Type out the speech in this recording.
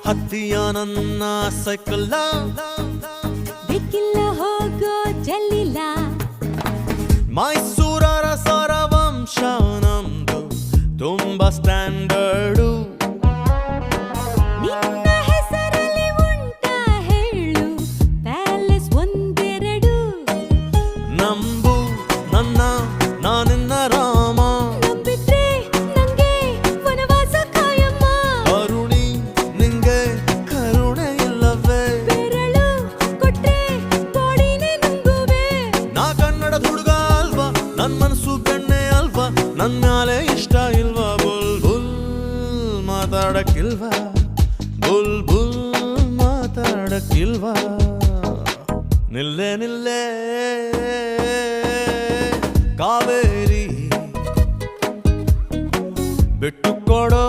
ಹತ್ತಿಯ ನನ್ನ ಸೈಕಲ್ಲ ಬೇಕಿಲ್ಲ ಹೋಗೋ ಜಲ್ಲಿಲ್ಲ ಮೈಸೂರರ ಸರವಂಶ ನಮ್ದು ತುಂಬಾ ಸ್ಟ್ಯಾಂಡರ್ಡು ನಿನ್ನ ಹೆಸರಲ್ಲಿ ಉಂಟ ಹೇಳು ಪ್ಯಾಲೇಸ್ ಒಂದೆರಡು ನಂಬು ನನ್ನ ನಾನಿನ್ನ ರಾಮ ನಂಬಿದ್ರೆ ನಂಗೆ ವನವಾಸ ಕಾಯಮ್ಮ ಅರುಣಿ ನಿಂಗೆ ಕರುಣೆ ಇಲ್ಲವೇ ಬೆರಳು ಕೊಟ್ರೆ ಗೋಡಿನೇ ನುಂಗುವೆ ನಾ ಕನ್ನಡದ ಹುಡುಗ ಅಲ್ವಾ ನನ್ ಮನಸ್ಸು ಬೆಣ್ಣೆ ಅಲ್ವಾ ನನ್ ಮ್ಯಾಲೆ ಇಷ್ಟ ಇಲ್ವಾ ಬುಲ್ ಬುಲ್ ಮಾತಾಡಕ್ಕಿಲ್ವಾ ಬುಲ್ ಬುಲ್ ಮಾತಾಡಕ್ಕಿಲ್ವಾ ನಿಲ್ಲೆ ನಿಲ್ಲೆ ಕಾವೇರಿ ಬಿಟ್ಟು ಕೊಡೋ